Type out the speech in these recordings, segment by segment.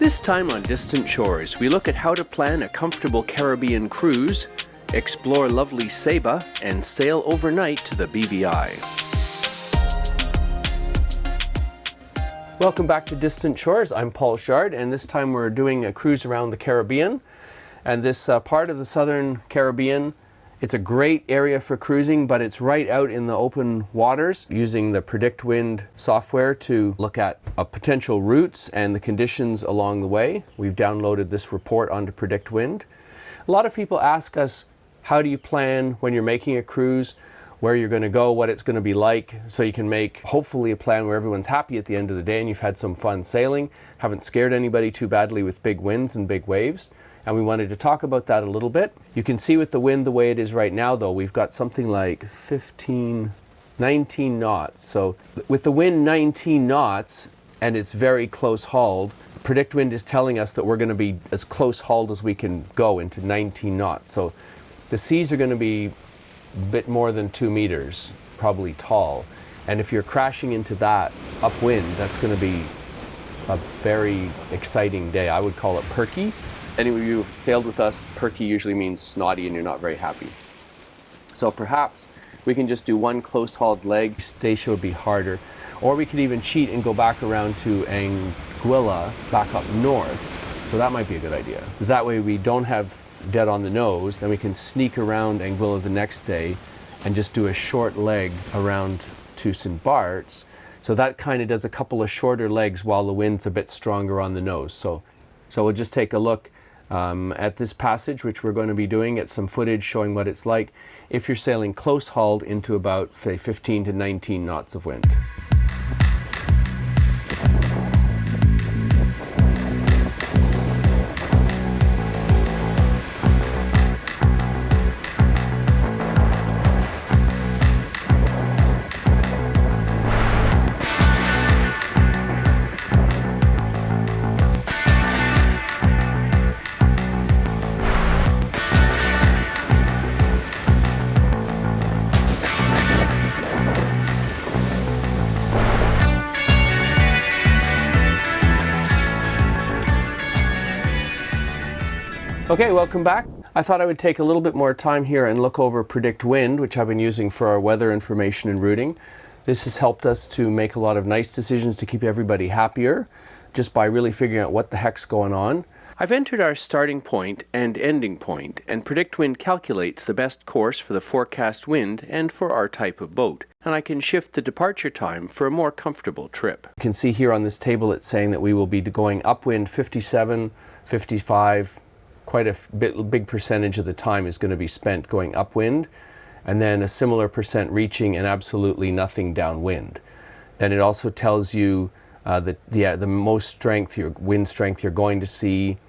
This time on Distant Shores, we look at how to plan a comfortable Caribbean cruise, explore lovely Saba, and sail overnight to the BVI. Welcome back to Distant Shores. I'm Paul Shard, and this time we're doing a cruise around the Caribbean. And this part of the southern Caribbean, it's a great area for cruising, but it's right out in the open waters, using the PredictWind software to look at potential routes and the conditions along the way. We've downloaded this report onto PredictWind. A lot of people ask us, how do you plan when you're making a cruise, where you're going to go, what it's going to be like, so you can make hopefully a plan where everyone's happy at the end of the day and you've had some fun sailing, haven't scared anybody too badly with big winds and big waves. And we wanted to talk about that a little bit. You can see with the wind the way it is right now, though, we've got something like 19 knots. So with the wind 19 knots, and it's very close hauled, PredictWind is telling us that we're going to be as close hauled as we can go into 19 knots. So the seas are going to be a bit more than 2 meters, probably tall. And if you're crashing into that upwind, that's going to be a very exciting day. I would call it perky. Any of you who've sailed with us, perky usually means snotty and you're not very happy. So perhaps we can just do one close-hauled leg. Statia would be harder. Or we could even cheat and go back around to Anguilla, back up north. So that might be a good idea. Because that way we don't have dead on the nose, then we can sneak around Anguilla the next day and just do a short leg around to St. Barts. So that kind of does a couple of shorter legs while the wind's a bit stronger on the nose. So we'll just take a look at this passage, which we're going to be doing, get some footage showing what it's like if you're sailing close hauled into about, say, 15 to 19 knots of wind. Okay, welcome back. I thought I would take a little bit more time here and look over PredictWind, which I've been using for our weather information and routing. This has helped us to make a lot of nice decisions to keep everybody happier, just by really figuring out what the heck's going on. I've entered our starting point and ending point, and PredictWind calculates the best course for the forecast wind and for our type of boat. And I can shift the departure time for a more comfortable trip. You can see here on this table it's saying that we will be going upwind 57, 55, quite a big percentage of the time is going to be spent going upwind, and then a similar percent reaching and absolutely nothing downwind. Then it also tells you the most strength, your wind strength you're going to see,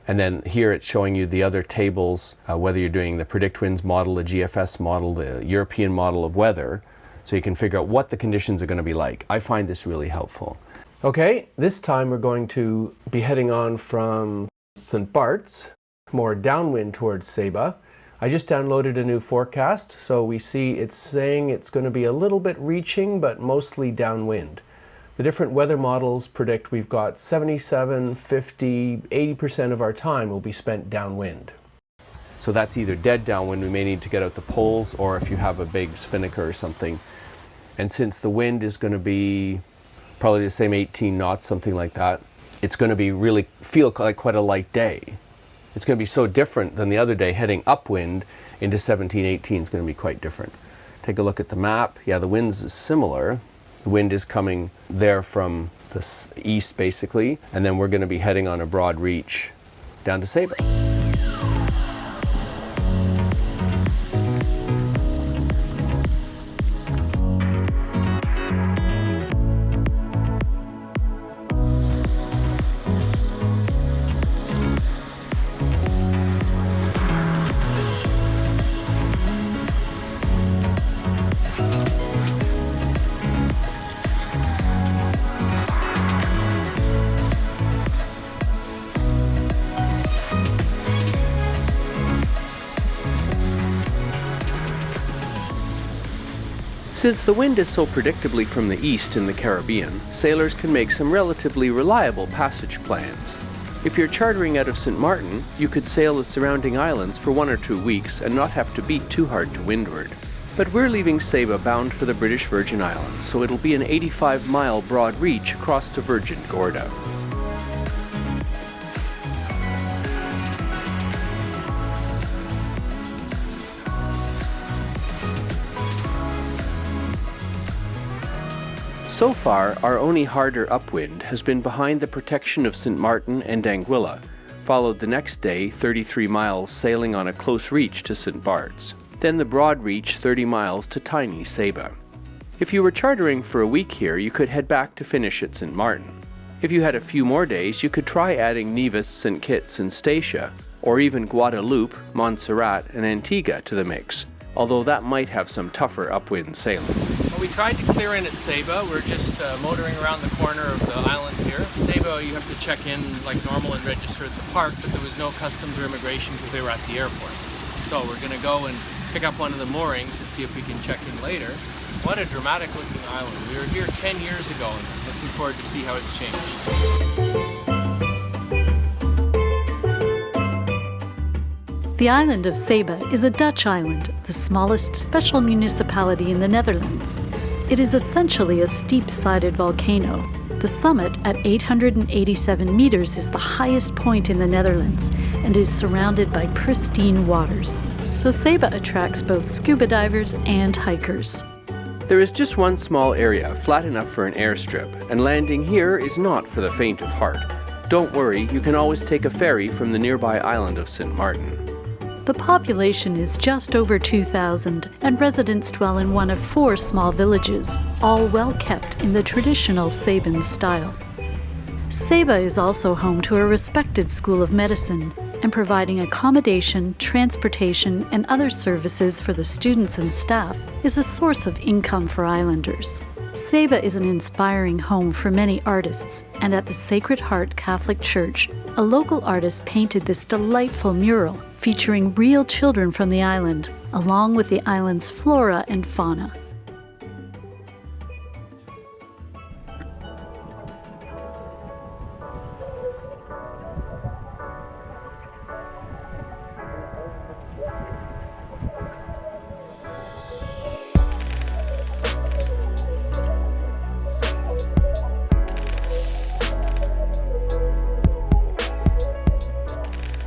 and then here it's showing you the other tables, whether you're doing the PredictWinds model, the GFS model, the European model of weather, so you can figure out what the conditions are going to be like. I find this really helpful. Okay, this time we're going to be heading on from St. Barts, more downwind towards Saba. I just downloaded a new forecast, so we see it's saying it's going to be a little bit reaching, but mostly downwind. The different weather models predict we've got 77, 50, 80% of our time will be spent downwind. So that's either dead downwind, we may need to get out the poles, or if you have a big spinnaker or something. And since the wind is going to be probably the same 18 knots, something like that, it's going to be really feel like quite a light day. It's going to be so different than the other day. Heading upwind into 17, 18 is going to be quite different. Take a look at the map. Yeah, the wind's similar. The wind is coming there from the east, basically, and then we're going to be heading on a broad reach down to Saba. Since the wind is so predictably from the east in the Caribbean, sailors can make some relatively reliable passage plans. If you're chartering out of St. Martin, you could sail the surrounding islands for 1 or 2 weeks and not have to beat too hard to windward. But we're leaving Saba bound for the British Virgin Islands, so it'll be an 85-mile broad reach across to Virgin Gorda. So far, our only harder upwind has been behind the protection of St. Martin and Anguilla, followed the next day 33 miles sailing on a close reach to St. Barts, then the broad reach 30 miles to tiny Saba. If you were chartering for a week here, you could head back to finish at St. Martin. If you had a few more days, you could try adding Nevis, St. Kitts and Statia, or even Guadeloupe, Montserrat and Antigua to the mix, although that might have some tougher upwind sailing. We tried to clear in at Saba. We're just motoring around the corner of the island here. Saba, you have to check in like normal and register at the park, but there was no customs or immigration because they were at the airport. So we're going to go and pick up one of the moorings and see if we can check in later. What a dramatic looking island. We were here 10 years ago and looking forward to see how it's changed. The island of Saba is a Dutch island, the smallest special municipality in the Netherlands. It is essentially a steep-sided volcano. The summit at 887 meters is the highest point in the Netherlands and is surrounded by pristine waters. So Saba attracts both scuba divers and hikers. There is just one small area flat enough for an airstrip, and landing here is not for the faint of heart. Don't worry, you can always take a ferry from the nearby island of St. Martin. The population is just over 2,000, and residents dwell in one of 4 small villages, all well kept in the traditional Saban style. Saba is also home to a respected school of medicine, and providing accommodation, transportation, and other services for the students and staff is a source of income for islanders. Saba is an inspiring home for many artists, and at the Sacred Heart Catholic Church, a local artist painted this delightful mural featuring real children from the island, along with the island's flora and fauna.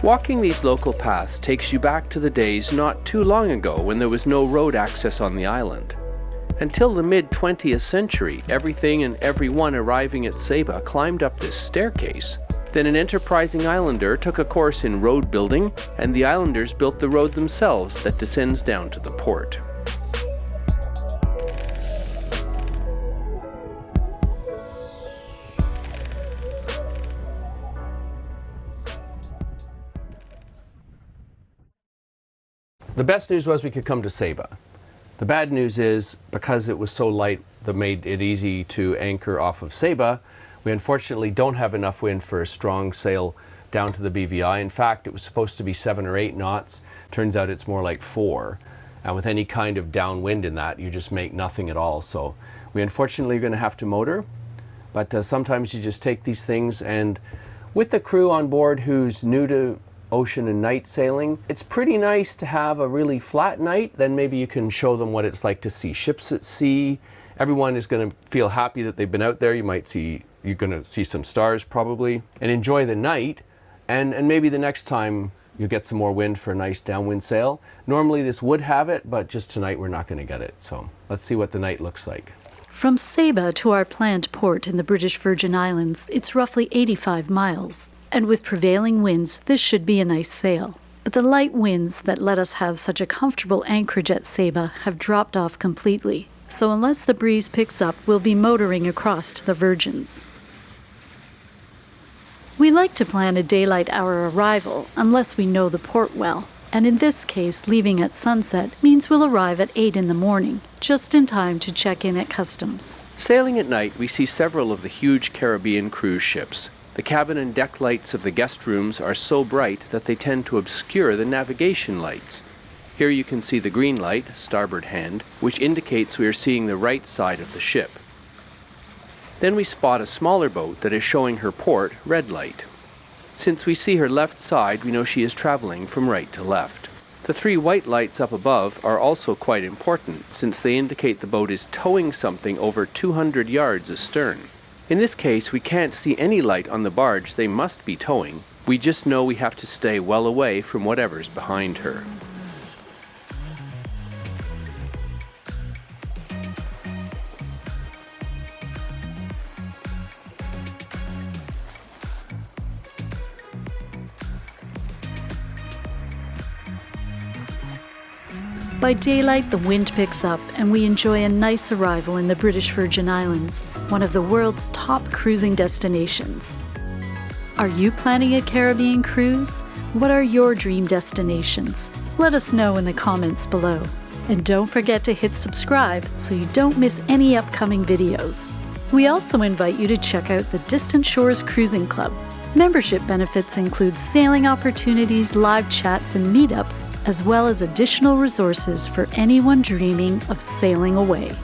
Walking these local paths takes you back to the days not too long ago when there was no road access on the island. Until the mid-20th century, everything and everyone arriving at Saba climbed up this staircase. Then an enterprising islander took a course in road building, and the islanders built the road themselves that descends down to the port. The best news was we could come to Saba. The bad news is, because it was so light that made it easy to anchor off of Saba, we unfortunately don't have enough wind for a strong sail down to the BVI. In fact, it was supposed to be 7 or 8 knots. Turns out it's more like 4. And with any kind of downwind in that, you just make nothing at all. So we unfortunately are going to have to motor. But sometimes you just take these things, and with the crew on board who's new to ocean and night sailing, it's pretty nice to have a really flat night. Then maybe you can show them what it's like to see ships at sea. Everyone is going to feel happy that they've been out there. You're going to see some stars probably, and enjoy the night. And maybe the next time you'll get some more wind for a nice downwind sail. Normally this would have it, but just tonight we're not going to get it. So let's see what the night looks like. From Saba to our planned port in the British Virgin Islands, it's roughly 85 miles. And with prevailing winds, this should be a nice sail. But the light winds that let us have such a comfortable anchorage at Saba have dropped off completely. So unless the breeze picks up, we'll be motoring across to the Virgins. We like to plan a daylight hour arrival unless we know the port well. And in this case, leaving at sunset means we'll arrive at 8 in the morning, just in time to check in at customs. Sailing at night, we see several of the huge Caribbean cruise ships. The cabin and deck lights of the guest rooms are so bright that they tend to obscure the navigation lights. Here you can see the green light, starboard hand, which indicates we are seeing the right side of the ship. Then we spot a smaller boat that is showing her port, red light. Since we see her left side, we know she is traveling from right to left. The 3 white lights up above are also quite important, since they indicate the boat is towing something over 200 yards astern. In this case, we can't see any light on the barge they must be towing. We just know we have to stay well away from whatever's behind her. By daylight, the wind picks up and we enjoy a nice arrival in the British Virgin Islands, one of the world's top cruising destinations. Are you planning a Caribbean cruise? What are your dream destinations? Let us know in the comments below. And don't forget to hit subscribe so you don't miss any upcoming videos. We also invite you to check out the Distant Shores Cruising Club. Membership benefits include sailing opportunities, live chats, and meetups, as well as additional resources for anyone dreaming of sailing away.